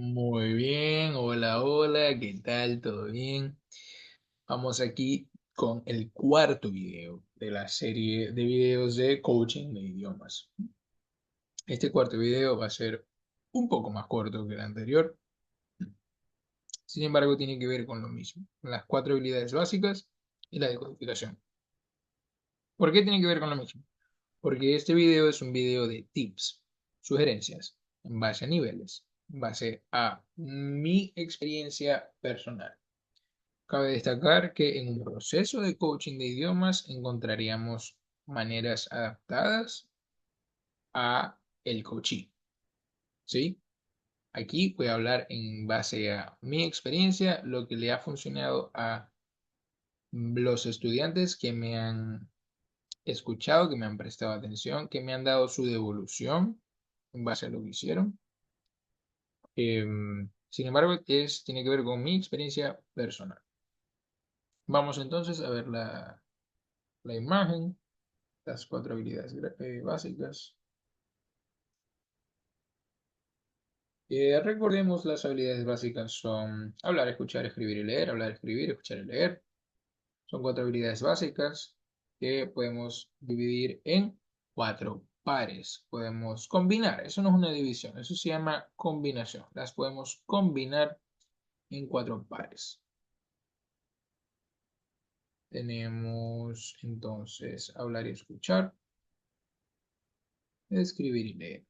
Muy bien, hola, hola, ¿qué tal? ¿Todo bien? Vamos aquí con el cuarto video de la serie de videos de coaching de idiomas. Este cuarto video va a ser un poco más corto que el anterior, sin embargo tiene que ver con lo mismo, con las cuatro habilidades básicas y la decodificación. ¿Por qué tiene que ver con lo mismo? Porque este video es un video de tips, sugerencias, en base a niveles, en base a mi experiencia personal. Cabe destacar que en un proceso de coaching de idiomas encontraríamos maneras adaptadas a el coaching, ¿sí? Aquí voy a hablar en base a mi experiencia, lo que le ha funcionado a los estudiantes que me han escuchado, que me han prestado atención, que me han dado su devolución en base a lo que hicieron. Sin embargo, tiene que ver con mi experiencia personal. Vamos entonces a ver la imagen. Las cuatro habilidades básicas. Recordemos, las habilidades básicas son hablar, escuchar, escribir y leer. Hablar, escribir, escuchar y leer. Son cuatro habilidades básicas que podemos dividir en cuatro pares. Podemos combinar. Eso no es una división, eso se llama combinación. Las podemos combinar en cuatro pares. Tenemos entonces hablar y escuchar, escribir y leer.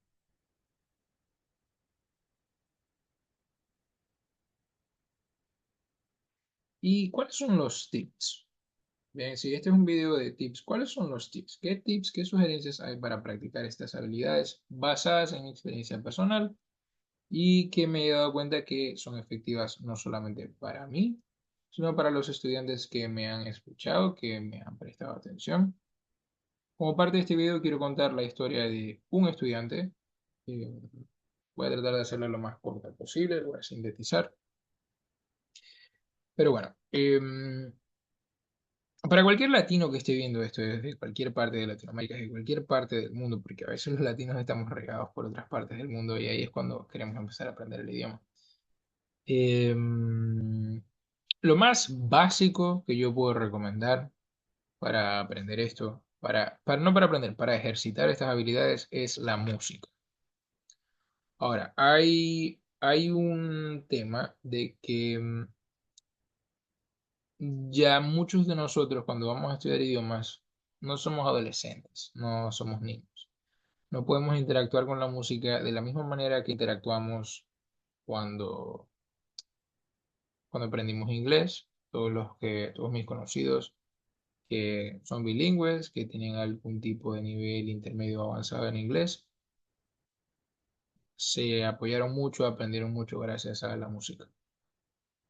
¿Y cuáles son los tips? Bien, si este es un video de tips, ¿cuáles son los tips? ¿Qué tips, qué sugerencias hay para practicar estas habilidades basadas en mi experiencia personal y que me he dado cuenta que son efectivas no solamente para mí, sino para los estudiantes que me han escuchado, que me han prestado atención? Como parte de este video quiero contar la historia de un estudiante. eh, Voy a tratar de hacerlo lo más corta posible, lo voy a sintetizar. Pero bueno, para cualquier latino que esté viendo esto desde cualquier parte de Latinoamérica, de cualquier parte del mundo, porque a veces los latinos estamos regados por otras partes del mundo y ahí es cuando queremos empezar a aprender el idioma. Lo más básico que yo puedo recomendar para aprender esto, no para aprender, para ejercitar estas habilidades es la música. Ahora, hay un tema de que ya muchos de nosotros cuando vamos a estudiar idiomas no somos adolescentes, no somos niños. No podemos interactuar con la música de la misma manera que interactuamos cuando, cuando aprendimos inglés. Todos mis conocidos que son bilingües, que tienen algún tipo de nivel intermedio o avanzado en inglés, se apoyaron mucho, aprendieron mucho gracias a la música.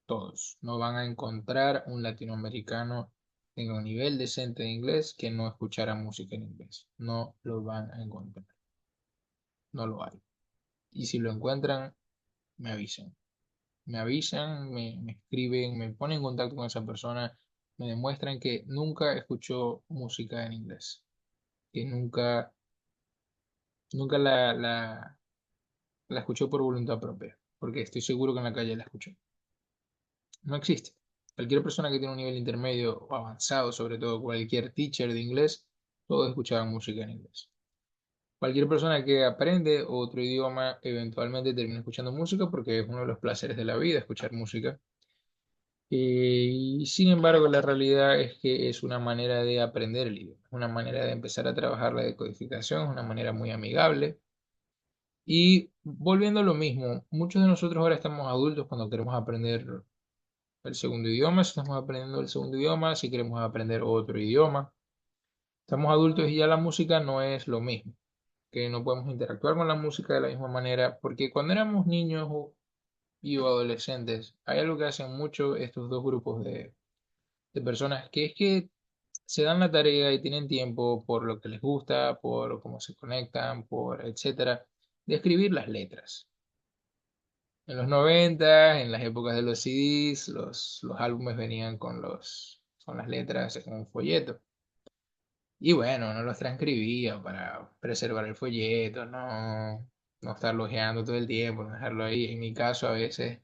Todos. No van a encontrar un latinoamericano en un nivel decente de inglés que no escuchara música en inglés. No lo van a encontrar. No lo hay. Y si lo encuentran, me avisan. Me avisan, me escriben, me ponen en contacto con esa persona, me demuestran que nunca escuchó música en inglés, que nunca la escuchó por voluntad propia, porque estoy seguro que en la calle la escuchó. No existe. Cualquier persona que tiene un nivel intermedio o avanzado, sobre todo cualquier teacher de inglés, todos escuchaban música en inglés. Cualquier persona que aprende otro idioma eventualmente termina escuchando música porque es uno de los placeres de la vida, escuchar música. Y sin embargo, la realidad es que es una manera de aprender el idioma, una manera de empezar a trabajar la decodificación, es una manera muy amigable. Y volviendo a lo mismo, muchos de nosotros ahora estamos adultos cuando queremos aprender el segundo idioma, si estamos aprendiendo el segundo idioma, si queremos aprender otro idioma. Estamos adultos y ya la música no es lo mismo, que no podemos interactuar con la música de la misma manera, porque cuando éramos niños y o adolescentes, hay algo que hacen mucho estos dos grupos de personas, que es que se dan la tarea y tienen tiempo por lo que les gusta, por cómo se conectan, por etcétera, de escribir las letras. En los 90, en las épocas de los CDs, los álbumes venían con las letras en un folleto. Y bueno, no los transcribía para preservar el folleto, no. no estarlo ojeando todo el tiempo, no dejarlo ahí. En mi caso, a veces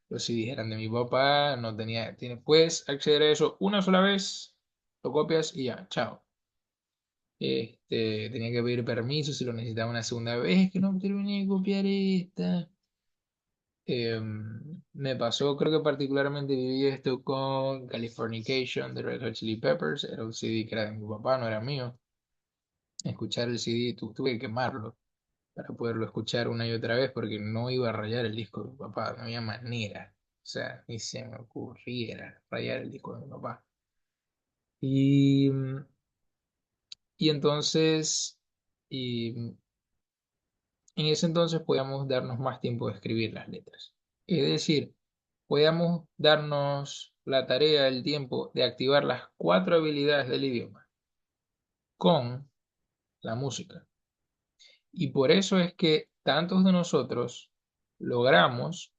los CDs eran de mi papá, no tenía, puedes acceder a eso una sola vez, lo copias y ya, chao. Tenía que pedir permiso si lo necesitaba una segunda vez, es que no terminé de copiar esta. Me pasó, creo que particularmente viví esto con Californication de Red Hot Chili Peppers, era un CD que era de mi papá, no era mío. Escuchar el CD, tuve que quemarlo para poderlo escuchar una y otra vez porque no iba a rayar el disco de mi papá, no había manera. O sea, ni se me ocurriera rayar el disco de mi papá. Y, y entonces, y en ese entonces podíamos darnos más tiempo de escribir las letras. Es decir, podíamos darnos la tarea, el tiempo de activar las cuatro habilidades del idioma con la música. Y por eso es que tantos de nosotros logramos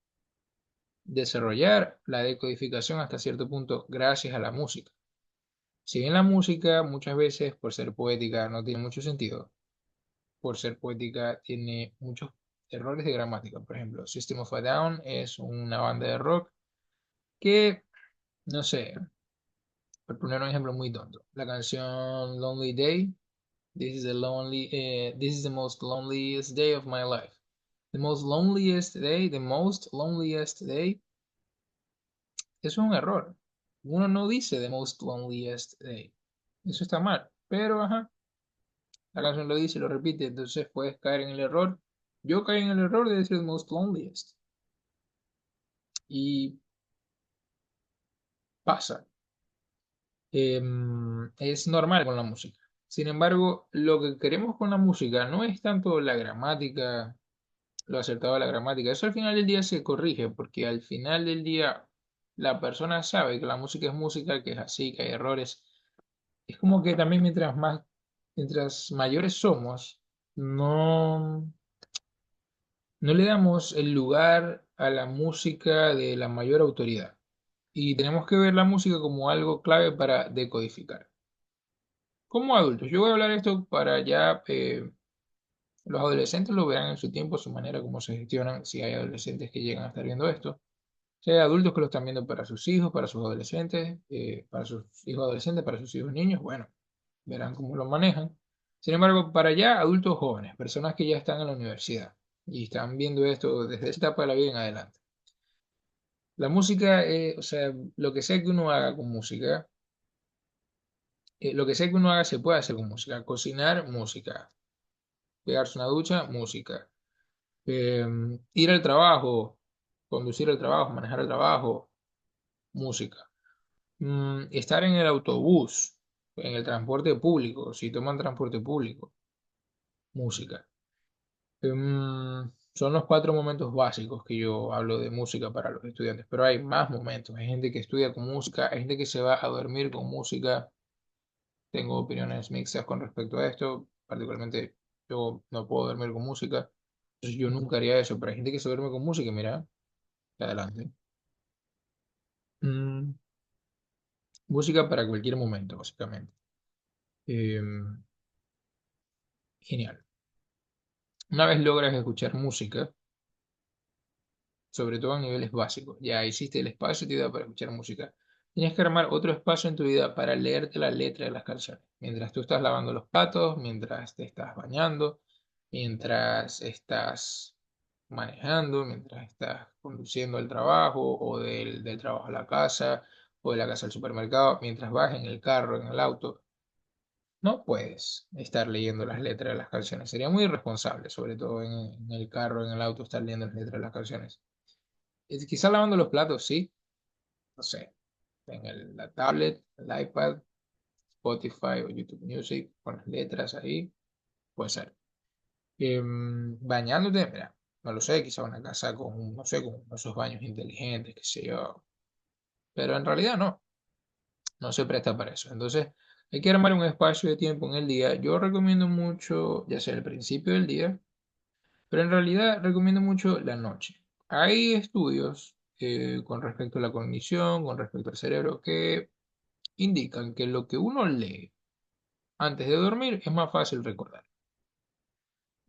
desarrollar la decodificación hasta cierto punto gracias a la música. Si bien la música muchas veces, por ser poética, no tiene mucho sentido, por ser poética tiene muchos errores de gramática. Por ejemplo, System of a Down es una banda de rock que, no sé, por poner un ejemplo muy tonto, la canción Lonely Day, this is the most loneliest day of my life. The most loneliest day, eso es un error. Uno no dice the most loneliest day. Eso está mal. Pero, ajá, la canción lo dice y lo repite, entonces puedes caer en el error. Yo caí en el error de decir the most loneliest. Y pasa. Es normal con la música. Sin embargo, lo que queremos con la música no es tanto la gramática, lo acertado de la gramática. Eso al final del día se corrige, porque al final del día la persona sabe que la música es música, que es así, que hay errores. Es como que también mientras mayores somos, no le damos el lugar a la música de la mayor autoridad. Y tenemos que ver la música como algo clave para decodificar. Como adultos, yo voy a hablar esto para ya los adolescentes lo verán en su tiempo, su manera, cómo se gestionan, si hay adolescentes que llegan a estar viendo esto. Si hay adultos que lo están viendo para sus hijos, para sus adolescentes, para sus hijos adolescentes, para sus hijos niños, bueno, verán cómo lo manejan. Sin embargo, para ya adultos jóvenes, personas que ya están en la universidad y están viendo esto desde esa etapa de la vida en adelante. La música, o sea, lo que sea que uno haga con música, lo que sea que uno haga se puede hacer con música. Cocinar, música. Pegarse una ducha, música. Ir al trabajo, conducir al trabajo, manejar el trabajo, música. Estar en el autobús, en el transporte público, si toman transporte público, música. Son los cuatro momentos básicos que yo hablo de música para los estudiantes, pero hay más momentos. Hay gente que estudia con música, hay gente que se va a dormir con música. Tengo opiniones mixtas con respecto a esto, particularmente yo no puedo dormir con música, entonces yo nunca haría eso, pero hay gente que se duerme con música, mira, adelante. Mm, Música para cualquier momento, básicamente. Eh, Genial. Una vez logras escuchar música, sobre todo a niveles básicos, ya hiciste el espacio de tu vida para escuchar música, tienes que armar otro espacio en tu vida para leerte la letra de las canciones. Mientras tú estás lavando los platos, mientras te estás bañando, mientras estás manejando, mientras estás conduciendo al trabajo o del trabajo a la casa o de la casa al supermercado, mientras vas en el carro, en el auto. No puedes estar leyendo las letras de las canciones. Sería muy irresponsable, sobre todo en el carro, en el auto, estar leyendo las letras de las canciones. Quizá lavando los platos, sí. No sé. En la tablet, el iPad, Spotify o YouTube Music, con las letras ahí, puede ser. Bañándote, mira, no lo sé, quizá una casa con, no sé, con esos baños inteligentes, qué sé yo. Pero en realidad no se presta para eso. Entonces, hay que armar un espacio de tiempo en el día. Yo recomiendo mucho, ya sea el principio del día, pero en realidad recomiendo mucho la noche. Hay estudios con respecto a la cognición, con respecto al cerebro, que indican que lo que uno lee antes de dormir es más fácil recordar.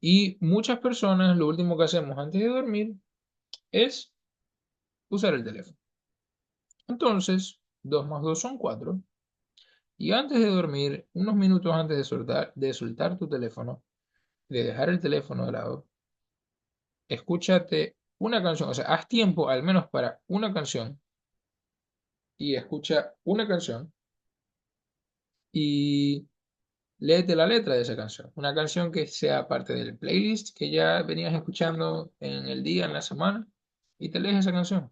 Y muchas personas lo último que hacemos antes de dormir es usar el teléfono. Entonces, 2 más 2 son 4. Y antes de dormir, unos minutos antes de soltar tu teléfono, de dejar el teléfono de lado, escúchate una canción, o sea, haz tiempo al menos para una canción y escucha una canción y léete la letra de esa canción. Una canción que sea parte del playlist que ya venías escuchando en el día, en la semana, y te lees esa canción.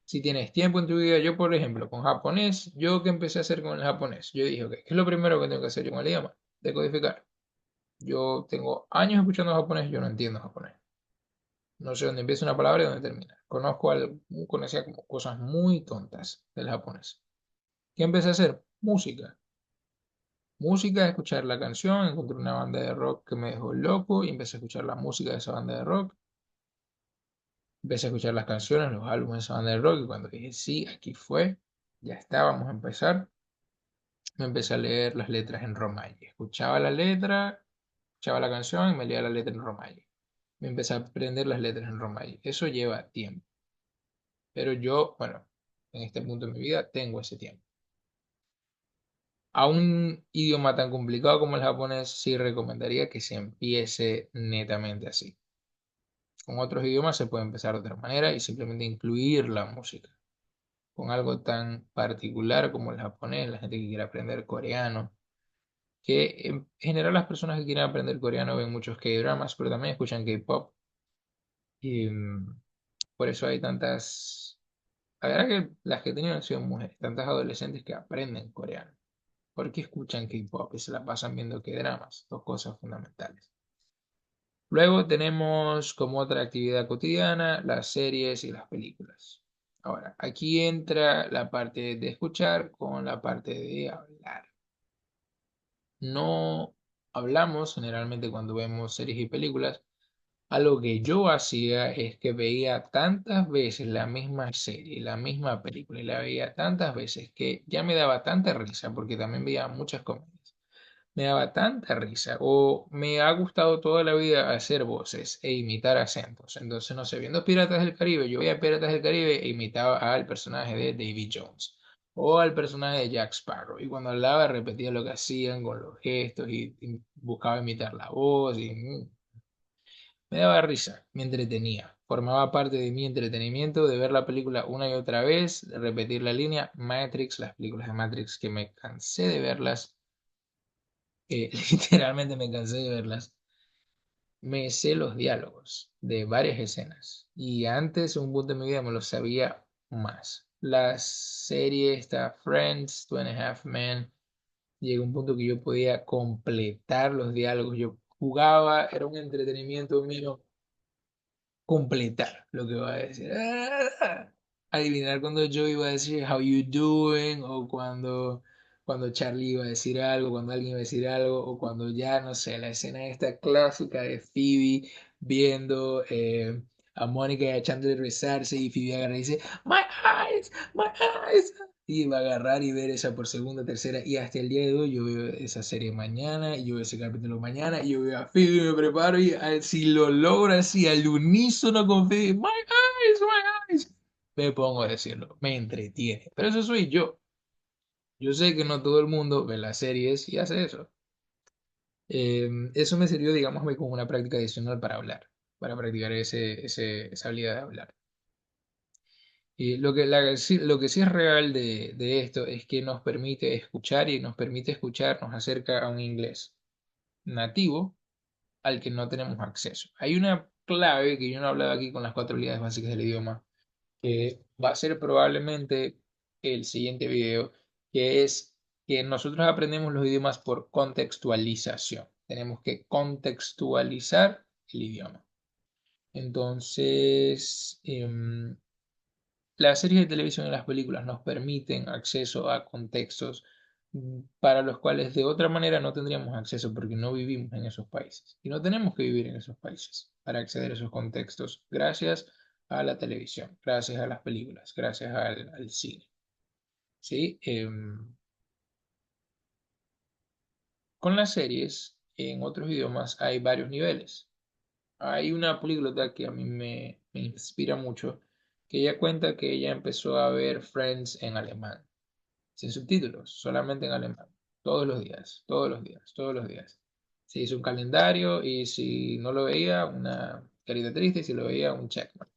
Si tienes tiempo en tu vida, yo por ejemplo, con japonés, yo que empecé a hacer con el japonés, yo dije, ok, ¿qué es lo primero que tengo que hacer yo con el idioma? Decodificar. Yo tengo años escuchando japonés, yo no entiendo japonés. No sé dónde empieza una palabra y dónde termina. Conocía como cosas muy tontas del japonés. ¿Qué empecé a hacer? Música. Música, escuchar la canción, encontré una banda de rock que me dejó loco y empecé a escuchar la música de esa banda de rock. Empecé a escuchar las canciones, los álbumes de esa banda de rock y cuando dije, sí, aquí fue, ya está, vamos a empezar, me empecé a leer las letras en romaji. Escuchaba la letra, escuchaba la canción y me leía la letra en romaji. Me empecé a aprender las letras en romaji. Eso lleva tiempo, pero yo, bueno, en este punto de mi vida tengo ese tiempo. A un idioma tan complicado como el japonés, sí recomendaría que se empiece netamente así. Con otros idiomas se puede empezar de otra manera y simplemente incluir la música. Con algo tan particular como el japonés, la gente que quiere aprender coreano, que en general las personas que quieren aprender coreano ven muchos K-dramas, pero también escuchan K-pop. Y por eso hay tantas, la verdad que las que he tenido han sido mujeres, tantas adolescentes que aprenden coreano. Porque escuchan K-pop y se la pasan viendo K-dramas, dos cosas fundamentales. Luego tenemos como otra actividad cotidiana las series y las películas. Ahora, aquí entra la parte de escuchar con la parte de hablar. No hablamos generalmente cuando vemos series y películas. Algo que yo hacía es que veía tantas veces la misma serie, la misma película, y la veía tantas veces que ya me daba tanta risa, porque también veía muchas comedias. Me daba tanta risa, o me ha gustado toda la vida hacer voces e imitar acentos. Entonces, no sé, viendo Piratas del Caribe, yo veía Piratas del Caribe e imitaba al personaje de Davy Jones o al personaje de Jack Sparrow. Y cuando hablaba, repetía lo que hacían con los gestos y buscaba imitar la voz y me daba risa, me entretenía. Formaba parte de mi entretenimiento de ver la película una y otra vez, de repetir la línea Matrix, las películas de Matrix que me cansé de verlas, literalmente me cansé de verlas. Me sé los diálogos de varias escenas y antes, en un punto de mi vida, me los sabía más. La serie está Friends, Two and a Half Men, llegó un punto que yo podía completar los diálogos. Yo jugaba, era un entretenimiento mío completar lo que va a decir. Adivinar cuando yo iba a decir how you doing o cuando Charlie iba a decir algo, cuando alguien iba a decir algo o cuando ya, no sé, la escena esta clásica de Phoebe viendo a Mónica y a Chandler rezarse y Phoebe agarra y dice, my eyes, my eyes. Y va a agarrar y ver esa por segunda, tercera, y hasta el día de hoy yo veo esa serie mañana, y yo veo ese capítulo mañana, y yo veo a Phoebe, y me preparo, y si lo logro así, al unísono con Phoebe, my eyes, me pongo a decirlo, me entretiene, pero eso soy yo. Yo sé que no todo el mundo ve las series y hace eso. Eso me sirvió, digamos, como una práctica adicional para hablar, para practicar esa habilidad de hablar. Y lo que sí es real de esto es que nos permite escuchar y nos permite escuchar, nos acerca a un inglés nativo al que no tenemos acceso. Hay una clave que yo no he hablado aquí con las 4 habilidades básicas del idioma, que va a ser probablemente el siguiente video, que es que nosotros aprendemos los idiomas por contextualización. Tenemos que contextualizar el idioma. Entonces, las series de televisión y las películas nos permiten acceso a contextos para los cuales de otra manera no tendríamos acceso porque no vivimos en esos países. Y no tenemos que vivir en esos países para acceder a esos contextos gracias a la televisión, gracias a las películas, gracias al cine. ¿Sí? Con las series en otros idiomas hay varios niveles. Hay una políglota que a mí me inspira mucho, que ella cuenta que ella empezó a ver Friends en alemán, sin subtítulos, solamente en alemán, todos los días, todos los días, todos los días. Se hizo un calendario y si no lo veía, una carita triste, y si lo veía, un checkmark,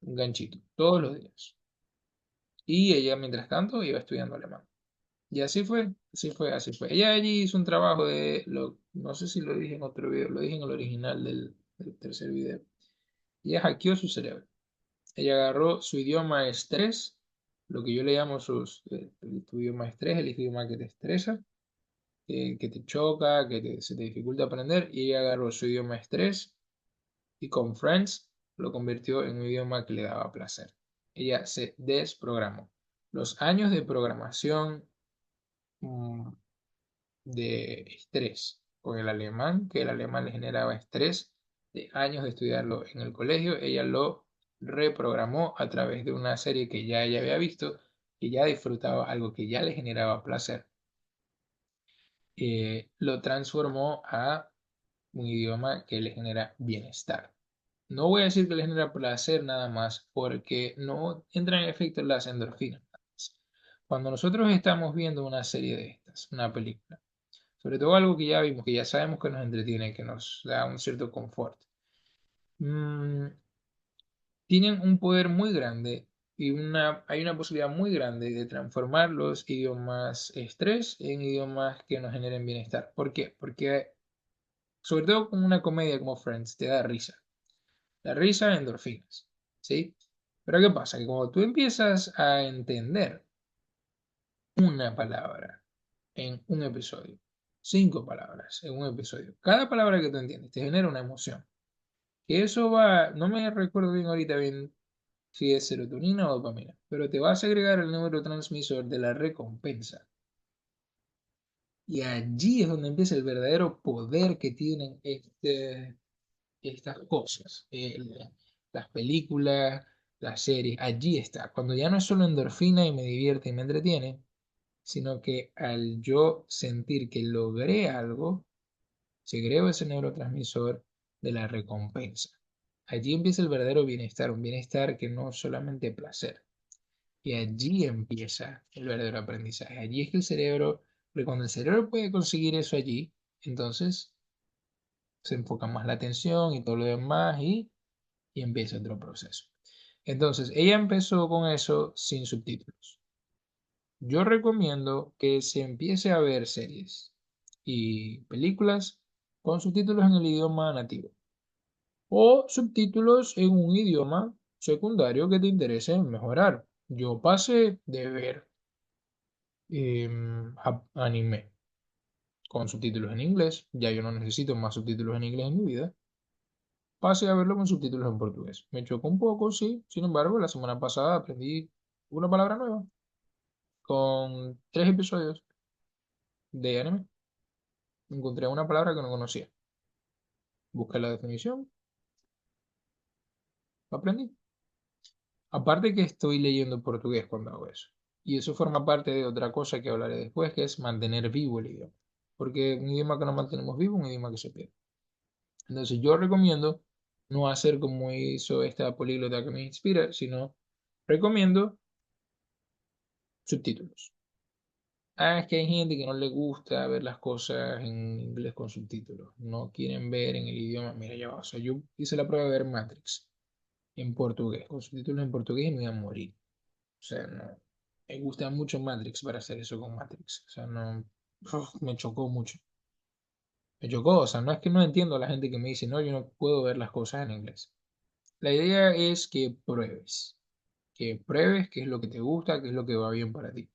un ganchito, todos los días. Y ella, mientras tanto, iba estudiando alemán. Y así fue, así fue, así fue. Ella allí hizo un trabajo no sé si lo dije en otro video, lo dije en el original del tercer video. Ella hackeó su cerebro. Ella agarró su idioma estrés, lo que yo le llamo tu idioma estrés, el idioma que te estresa, que te choca, se te dificulta aprender, y ella agarró su idioma estrés y con Friends lo convirtió en un idioma que le daba placer. Ella se desprogramó. Los años de programación mm, de estrés con el alemán, que el alemán le generaba estrés, de años de estudiarlo en el colegio, ella lo reprogramó a través de una serie que ya ella había visto, que ya disfrutaba algo que ya le generaba placer. Lo transformó a un idioma que le genera bienestar. No voy a decir que le genera placer nada más, porque no entran en efecto las endorfinas. Cuando nosotros estamos viendo una serie de estas, una película, sobre todo algo que ya vimos, que ya sabemos que nos entretiene, que nos da un cierto confort, mm, tienen un poder muy grande y hay una posibilidad muy grande de transformar los idiomas estrés en idiomas que nos generen bienestar. ¿Por qué? Porque sobre todo con una comedia como Friends te da risa. La risa, endorfinas, ¿sí? Pero ¿qué pasa? Que cuando tú empiezas a entender una palabra en un episodio, cinco palabras en un episodio, cada palabra que tú entiendes te genera una emoción. Que eso va, no me recuerdo bien ahorita bien si es serotonina o dopamina, pero te va a segregar el neurotransmisor de la recompensa. Y allí es donde empieza el verdadero poder que tienen estas cosas. Las películas, las series, allí está. Cuando ya no es solo endorfina y me divierte y me entretiene, sino que al yo sentir que logré algo, segrego ese neurotransmisor de la recompensa. Allí empieza el verdadero bienestar, un bienestar que no es solamente placer. Y allí empieza el verdadero aprendizaje. Allí es que el cerebro, porque cuando el cerebro puede conseguir eso allí, entonces se enfoca más la atención y todo lo demás y empieza otro proceso. Entonces, ella empezó con eso sin subtítulos. Yo recomiendo que se empiece a ver series y películas con subtítulos en el idioma nativo o subtítulos en un idioma secundario que te interese mejorar. Yo pasé de ver anime con subtítulos en inglés, ya yo no necesito más subtítulos en inglés en mi vida. Pasé a verlo con subtítulos en portugués. Me chocó un poco, sí. Sin embargo, la semana pasada aprendí una palabra nueva con 3 episodios de anime. Encontré una palabra que no conocía. Busqué la definición, aprendí. Aparte que estoy leyendo portugués cuando hago eso. Y eso forma parte de otra cosa que hablaré después, que es mantener vivo el idioma. Porque un idioma que no mantenemos vivo es un idioma que se pierde. Entonces yo recomiendo no hacer como hizo esta políglota que me inspira, sino recomiendo subtítulos. Ah, es que hay gente que no le gusta ver las cosas en inglés con subtítulos. No quieren ver en el idioma. Mira, ya va. O sea, yo hice la prueba de ver Matrix en portugués, con subtítulos en portugués y me iba a morir. O sea, no. Me gusta mucho Matrix para hacer eso con Matrix. O sea, no. Me chocó mucho. Me chocó. O sea, no es que no entiendo a la gente que me dice, no, yo no puedo ver las cosas en inglés. La idea es que pruebes. Que pruebes qué es lo que te gusta, qué es lo que va bien para ti.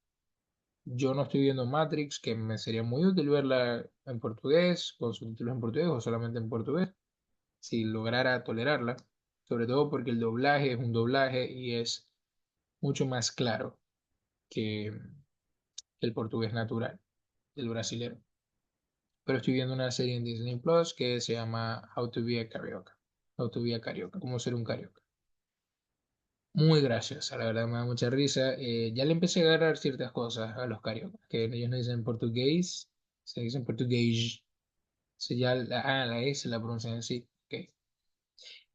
Yo no estoy viendo Matrix, que me sería muy útil verla en portugués, con subtítulos en portugués o solamente en portugués, si lograra tolerarla, sobre todo porque el doblaje es un doblaje y es mucho más claro que el portugués natural, el brasilero. Pero estoy viendo una serie en Disney Plus que se llama How to be a Carioca. How to be a Carioca, cómo ser un carioca. Muy graciosa, la verdad me da mucha risa. Ya le empecé a agarrar ciertas cosas a los cariocas, que ellos no dicen portugués, se dicen portugués. Ya la S la pronuncian así. Ok.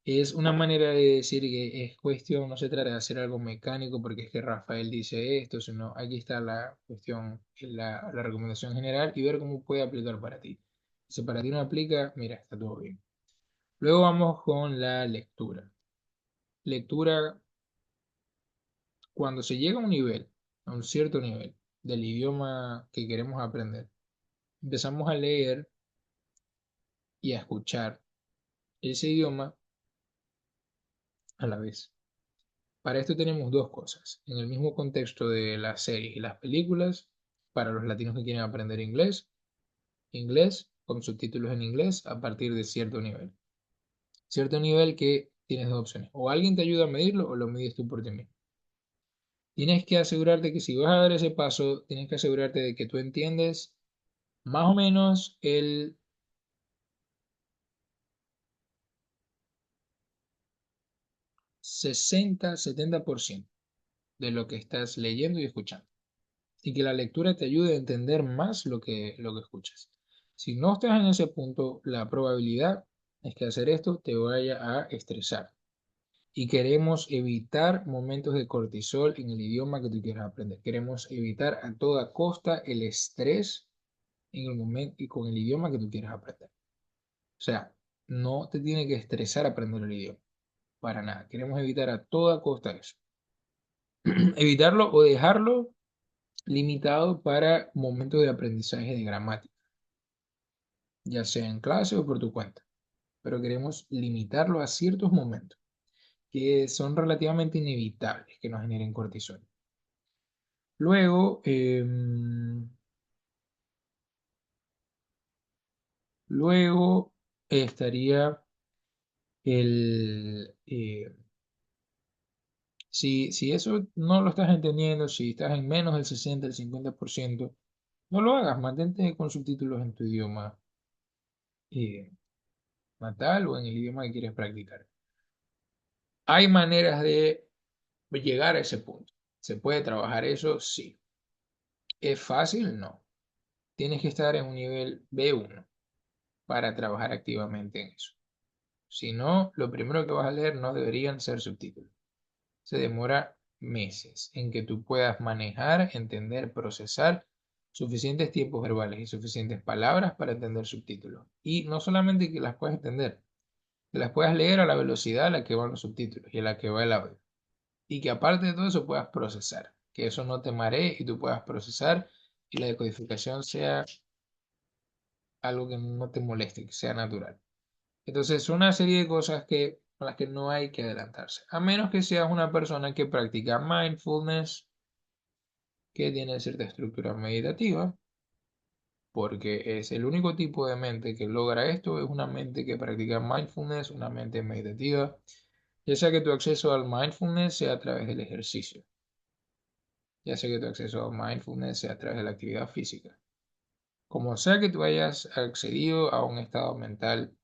Es una manera de decir que es cuestión, no se trata de hacer algo mecánico porque es que Rafael dice esto, sino aquí está la cuestión, la recomendación general y ver cómo puede aplicar para ti. Si para ti no aplica, mira, está todo bien. Luego vamos con la lectura. Lectura, cuando se llega a un nivel, a un cierto nivel del idioma que queremos aprender, empezamos a leer y a escuchar ese idioma a la vez. Para esto tenemos dos cosas. En el mismo contexto de las series y las películas, para los latinos que quieren aprender inglés, inglés con subtítulos en inglés a partir de cierto nivel. Cierto nivel que tienes dos opciones. O alguien te ayuda a medirlo o lo mides tú por ti mismo. Tienes que asegurarte que si vas a dar ese paso, tienes que asegurarte de que tú entiendes más o menos el 60-70% de lo que estás leyendo y escuchando. Y que la lectura te ayude a entender más lo que escuchas. Si no estás en ese punto, la probabilidad es que hacer esto te vaya a estresar. Y queremos evitar momentos de cortisol en el idioma que tú quieras aprender. Queremos evitar a toda costa el estrés en el momento y con el idioma que tú quieras aprender. O sea, no te tiene que estresar aprender el idioma. Para nada. Queremos evitar a toda costa eso. Evitarlo o dejarlo limitado para momentos de aprendizaje de gramática, ya sea en clase o por tu cuenta, pero queremos limitarlo a ciertos momentos que son relativamente inevitables que nos generen cortisol. Luego, luego estaría si eso no lo estás entendiendo, si estás en menos del 60, el 50%, no lo hagas, mantente con subtítulos en tu idioma eh, natal o en el idioma que quieres practicar. Hay maneras de llegar a ese punto. ¿Se puede trabajar eso? Sí. ¿Es fácil? No. Tienes que estar en un nivel B1 para trabajar activamente en eso. Si no, lo primero que vas a leer no deberían ser subtítulos. Se demora meses en que tú puedas manejar, entender, procesar suficientes tiempos verbales y suficientes palabras para entender subtítulos. Y no solamente que las puedas entender, que las puedas leer a la velocidad a la que van los subtítulos y a la que va el audio. Y que aparte de todo eso puedas procesar, que eso no te maree y tú puedas procesar y la decodificación sea algo que no te moleste, que sea natural. Entonces, son una serie de cosas que, a las que no hay que adelantarse, a menos que seas una persona que practica mindfulness, que tiene cierta estructura meditativa, porque es el único tipo de mente que logra esto, es una mente que practica mindfulness, una mente meditativa, ya sea que tu acceso al mindfulness sea a través del ejercicio, ya sea que tu acceso a mindfulness sea a través de la actividad física. Como sea que tú hayas accedido a un estado mental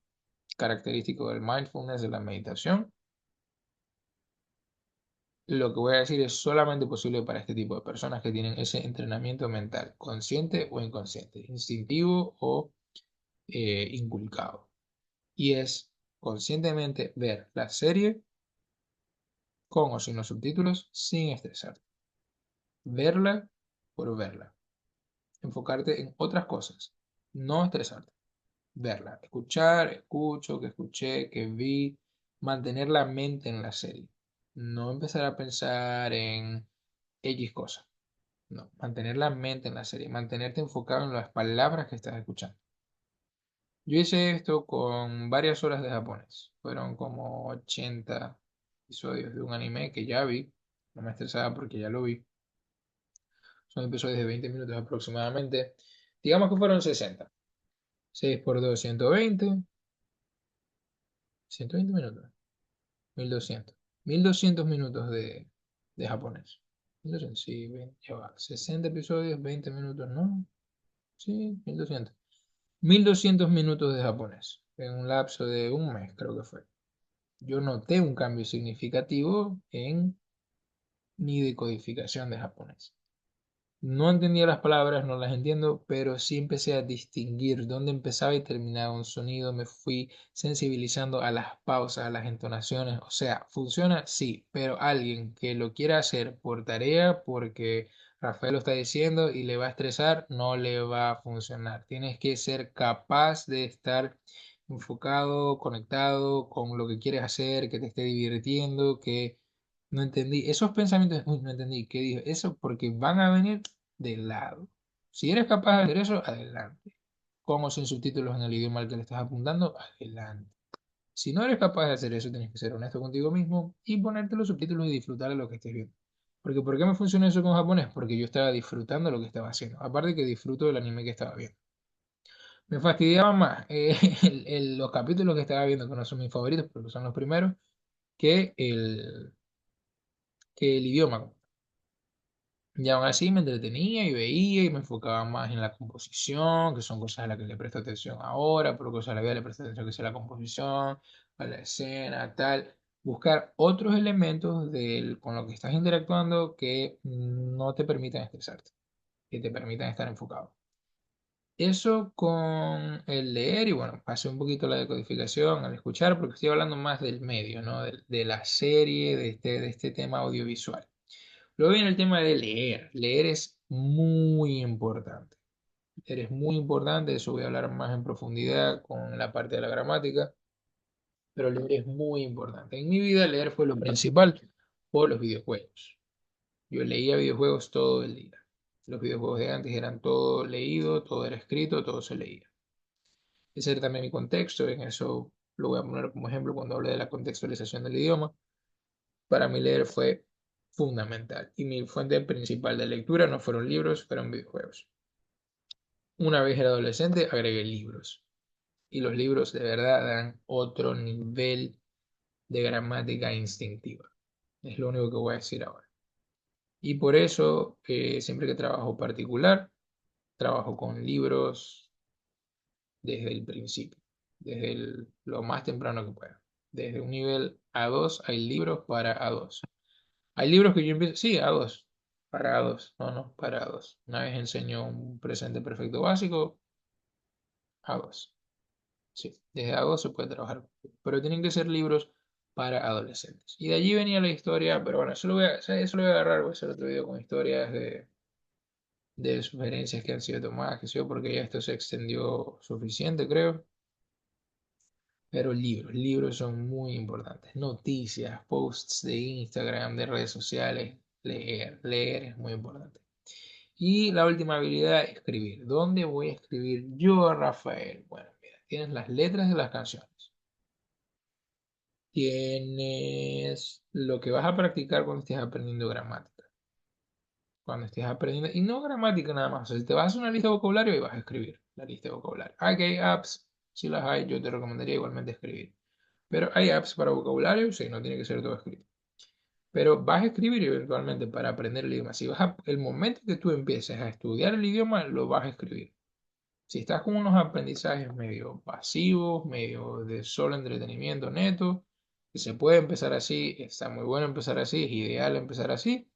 característico del mindfulness, de la meditación, lo que voy a decir es solamente posible para este tipo de personas que tienen ese entrenamiento mental, consciente o inconsciente, instintivo o inculcado. Y es conscientemente ver la serie con o sin los subtítulos sin estresarte. Verla por verla. Enfocarte en otras cosas, no estresarte. Verla, escuchar, escucho, que escuché, que vi, mantener la mente en la serie. No empezar a pensar en X cosas. No, mantener la mente en la serie, mantenerte enfocado en las palabras que estás escuchando. Yo hice esto con varias horas de japonés. Fueron como 80 episodios de un anime que ya vi. No me estresaba porque ya lo vi. Son episodios de 20 minutos aproximadamente. Digamos que fueron 60. 6 por 2, 120. 120 minutos. 1200. 1200 minutos de japonés. 1200, sí, ya va. 60 episodios, 20 minutos, ¿no? Sí, 1200. 1200 minutos de japonés. En un lapso de un mes, creo que fue. Yo noté un cambio significativo en mi decodificación de japonés. No entendía las palabras, no las entiendo, pero sí empecé a distinguir dónde empezaba y terminaba un sonido. Me fui sensibilizando a las pausas, a las entonaciones. O sea, funciona, sí, pero alguien que lo quiera hacer por tarea, porque Rafael lo está diciendo y le va a estresar, no le va a funcionar. Tienes que ser capaz de estar enfocado, conectado con lo que quieres hacer, que te esté divirtiendo, que no entendí. Esos pensamientos, uy, no entendí qué dijo. Eso porque van a venir de lado. Si eres capaz de hacer eso, adelante. Con o sin subtítulos en el idioma al que le estás apuntando, adelante. Si no eres capaz de hacer eso, tienes que ser honesto contigo mismo y ponerte los subtítulos y disfrutar de lo que estés viendo. Porque ¿por qué me funcionó eso con japonés? Porque yo estaba disfrutando lo que estaba haciendo. Aparte que disfruto del anime que estaba viendo. Me fastidiaba más los capítulos que estaba viendo, que no son mis favoritos, porque son los primeros, que el idioma. Y aún así me entretenía y veía y me enfocaba más en la composición, que son cosas a las que le presto atención ahora, por cosas a la vida le presto atención que sea la composición, a la escena, tal. Buscar otros elementos con lo que estás interactuando que no te permitan estresarte, que te permitan estar enfocado. Eso con el leer y bueno, pasé un poquito la decodificación al escuchar porque estoy hablando más del medio, ¿no? De la serie, de este tema audiovisual. Luego viene el tema de leer. Leer es muy importante. Leer es muy importante, eso voy a hablar más en profundidad con la parte de la gramática, pero leer es muy importante. En mi vida leer fue lo principal por los videojuegos. Yo leía videojuegos todo el día. Los videojuegos de antes eran todo leído, todo era escrito, todo se leía. Ese era también mi contexto, en eso lo voy a poner como ejemplo cuando hable de la contextualización del idioma. Para mí leer fue fundamental y mi fuente principal de lectura no fueron libros, fueron videojuegos. Una vez era adolescente, agregué libros y los libros de verdad dan otro nivel de gramática instintiva. Es lo único que voy a decir ahora. Y por eso, siempre que trabajo particular, trabajo con libros desde el principio, desde lo más temprano que pueda. Desde un nivel A2 hay libros para A2. Hay libros que yo empiezo, sí, A2, para A2, no, para A2. Una vez enseño un presente perfecto básico, A2. Sí, desde A2 se puede trabajar, pero tienen que ser libros para adolescentes. Y de allí venía la historia, pero bueno, eso lo voy a agarrar, voy a hacer otro video con historias de sugerencias que han sido tomadas, que sé yo, porque ya esto se extendió suficiente, creo. Pero libros son muy importantes. Noticias, posts de Instagram, de redes sociales, leer es muy importante. Y la última habilidad, escribir. ¿Dónde voy a escribir yo, Rafael? Bueno, mira, tienes las letras de las canciones. Tienes lo que vas a practicar cuando estés aprendiendo gramática. Cuando estés aprendiendo, y no gramática nada más. O sea, si te vas a hacer una lista de vocabulario y vas a escribir la lista de vocabulario. Aquí hay apps, si las hay, yo te recomendaría igualmente escribir. Pero hay apps para vocabulario, sí, no tiene que ser todo escrito. Pero vas a escribir eventualmente para aprender el idioma. Si el momento que tú empieces a estudiar el idioma, lo vas a escribir. Si estás con unos aprendizajes medio pasivos, medio de solo entretenimiento neto, que se puede empezar así, está muy bueno empezar así, es ideal empezar así,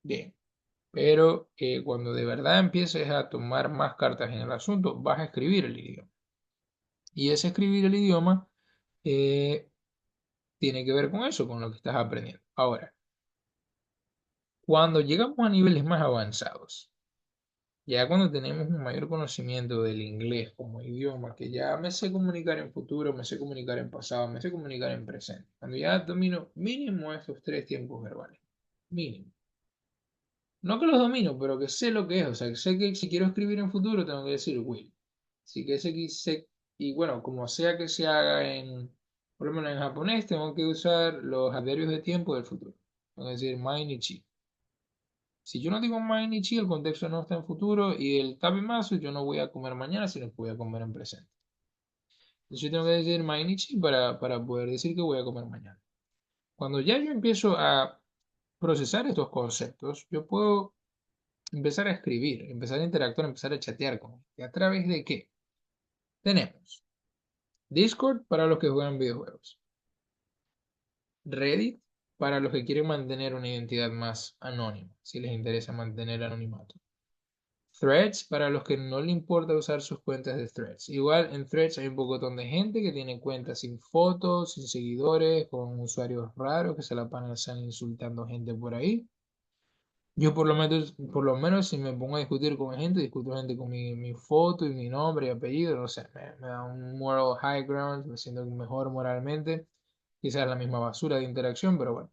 bien. Pero cuando de verdad empieces a tomar más cartas en el asunto, vas a escribir el idioma. Y ese escribir el idioma eh, tiene que ver con eso, con lo que estás aprendiendo. Ahora, cuando llegamos a niveles más avanzados, ya cuando tenemos un mayor conocimiento del inglés como idioma, que ya me sé comunicar en futuro, me sé comunicar en pasado, me sé comunicar en presente, cuando ya domino mínimo estos tres tiempos verbales, mínimo. No que los domino, pero que sé lo que es, o sea, que sé que si quiero escribir en futuro tengo que decir will. Sí que sé, y bueno, como sea que se haga por lo menos en japonés, tengo que usar los adverbios de tiempo del futuro. Tengo que decir mainichi. Si yo no digo mainichi, el contexto no está en futuro y el tabemasu yo no voy a comer mañana, sino que voy a comer en presente. Entonces yo tengo que decir mainichi para poder decir que voy a comer mañana. Cuando ya yo empiezo a procesar estos conceptos, yo puedo empezar a escribir, empezar a interactuar, empezar a chatear con él. ¿Y a través de qué? Tenemos Discord para los que juegan videojuegos, Reddit para los que quieren mantener una identidad más anónima, si les interesa mantener anonimato. Threads, para los que no le importa usar sus cuentas de Threads. Igual en Threads hay un pocotón de gente que tiene cuentas sin fotos, sin seguidores, con usuarios raros que se la pasan insultando gente por ahí. Yo por lo menos si me pongo a discutir con gente, discuto gente con mi foto y mi nombre y apellido, no sé, me da un moral high ground, me siento mejor moralmente. Quizás la misma basura de interacción, pero bueno.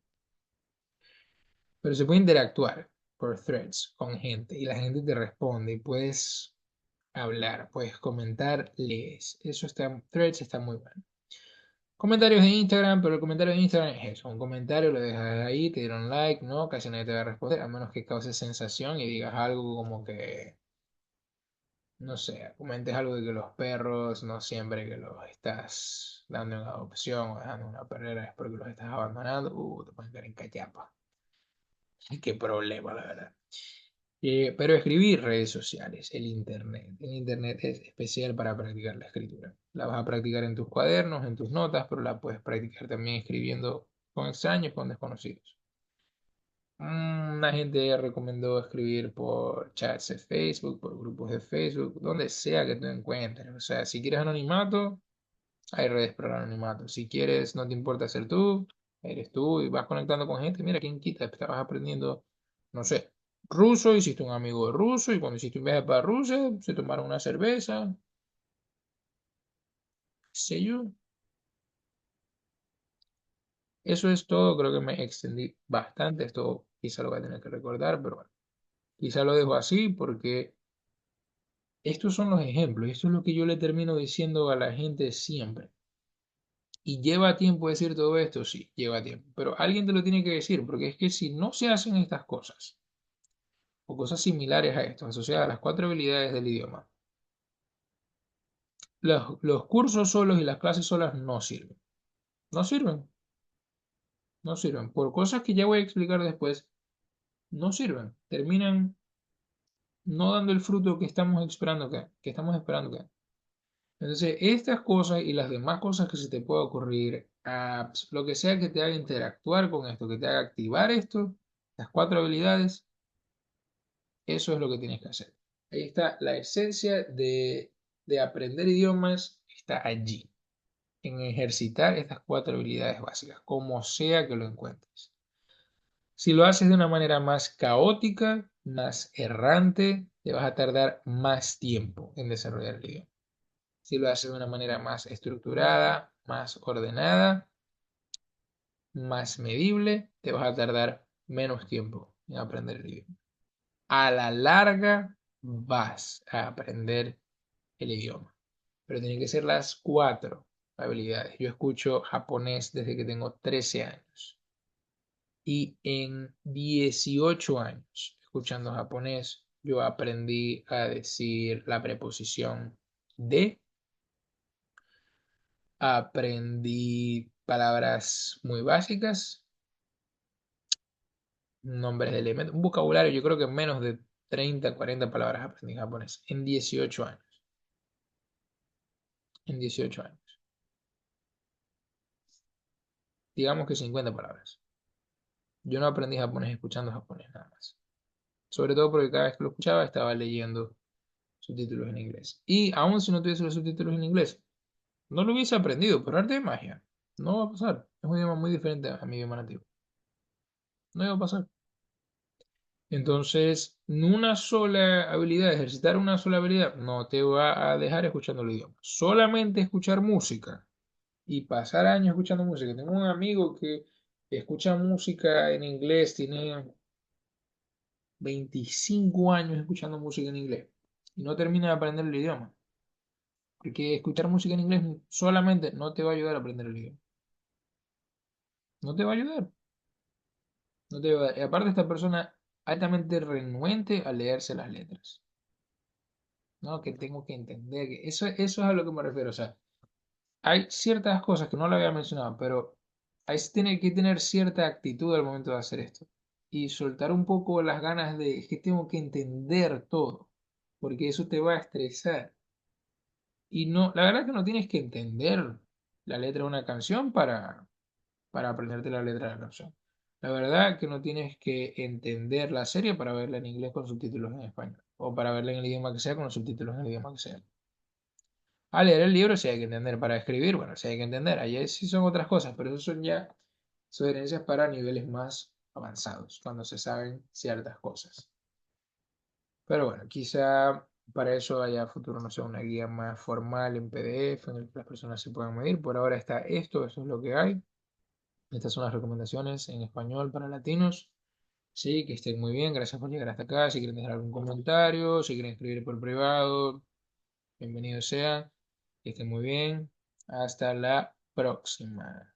Pero se puede interactuar por threads con gente y la gente te responde y puedes hablar, puedes comentar, lees. Eso está, threads está muy bueno. Comentarios de Instagram, pero el comentario de Instagram es eso, un comentario, lo dejas ahí, te dieron like, no, casi nadie te va a responder, a menos que cause sensación y digas algo como que, no sé, comentes algo de que los perros, no siempre que los estás dando en adopción o dejando en una perrera es porque los estás abandonando, te pueden caer en cachapa. Qué problema, la verdad. Pero escribir redes sociales, el Internet. El Internet es especial para practicar la escritura. La vas a practicar en tus cuadernos, en tus notas, pero la puedes practicar también escribiendo con extraños, con desconocidos. Una gente recomendó escribir por chats de Facebook, por grupos de Facebook, donde sea que tú encuentres. O sea, si quieres anonimato, hay redes para el anonimato. Si quieres, no te importa ser tú, eres tú y vas conectando con gente. Mira, quién quita, estabas aprendiendo, no sé, ruso, hiciste un amigo ruso y cuando hiciste un viaje para Rusia, se tomaron una cerveza, qué sé yo. Eso es todo, creo que me extendí bastante. Esto quizá lo voy a tener que recordar, pero bueno, quizá lo dejo así porque estos son los ejemplos. Esto es lo que yo le termino diciendo a la gente siempre. ¿Y lleva tiempo decir todo esto? Sí, lleva tiempo. Pero alguien te lo tiene que decir, porque es que si no se hacen estas cosas, o cosas similares a esto, asociadas a las cuatro habilidades del idioma, los cursos solos y las clases solas no sirven. No sirven, no sirven. Por cosas que ya voy a explicar después, no sirven. Terminan no dando el fruto que estamos esperando que. Entonces, estas cosas y las demás cosas que se te pueda ocurrir, apps, lo que sea que te haga interactuar con esto, que te haga activar esto, las cuatro habilidades, eso es lo que tienes que hacer. Ahí está la esencia de aprender idiomas, está allí, en ejercitar estas cuatro habilidades básicas, como sea que lo encuentres. Si lo haces de una manera más caótica, más errante, te vas a tardar más tiempo en desarrollar el idioma. Si lo haces de una manera más estructurada, más ordenada, más medible, te vas a tardar menos tiempo en aprender el idioma. A la larga vas a aprender el idioma, pero tienen que ser las cuatro habilidades. Yo escucho japonés desde que tengo 13 años y en 18 años escuchando japonés yo aprendí a decir la preposición de. Aprendí palabras muy básicas, nombres de elementos, un vocabulario, yo creo que menos de 30, 40 palabras aprendí en japonés en 18 años. En 18 años. Digamos que 50 palabras. Yo no aprendí japonés escuchando japonés nada más. Sobre todo porque cada vez que lo escuchaba estaba leyendo subtítulos en inglés. Y aun si no tuviese los subtítulos en inglés, no lo hubiese aprendido por arte de magia. No va a pasar. Es un idioma muy diferente a mi idioma nativo. No iba a pasar. Entonces, una sola habilidad, ejercitar una sola habilidad, no te va a dejar escuchando el idioma. Solamente escuchar música y pasar años escuchando música. Tengo un amigo que escucha música en inglés, tiene 25 años escuchando música en inglés y no termina de aprender el idioma. Porque escuchar música en inglés solamente no te va a ayudar a aprender el idioma. No te va a ayudar. No te va a ayudar. Y aparte, esta persona altamente renuente a leerse las letras. ¿No? Que tengo que entender que eso es a lo que me refiero. O sea, hay ciertas cosas que no lo había mencionado, pero hay tiene que tener cierta actitud al momento de hacer esto. Y soltar un poco las ganas de, es que tengo que entender todo, porque eso te va a estresar. Y no, la verdad es que no tienes que entender la letra de una canción para aprenderte la letra de la canción. La verdad que no tienes que entender la serie para verla en inglés con subtítulos en español. O para verla en el idioma que sea con los subtítulos en el idioma que sea. A leer el libro sí hay que entender. Para escribir, bueno, sí hay que entender. Allí sí son otras cosas, pero eso son ya sugerencias para niveles más avanzados, cuando se saben ciertas cosas. Pero bueno, quizá para eso haya futuro, no sé, una guía más formal en PDF en el que las personas se puedan medir. Por ahora está esto, eso es lo que hay. Estas son las recomendaciones en español para latinos. Sí, que estén muy bien. Gracias por llegar hasta acá. Si quieren dejar algún comentario, si quieren escribir por privado, bienvenidos sean. Que estén muy bien. Hasta la próxima.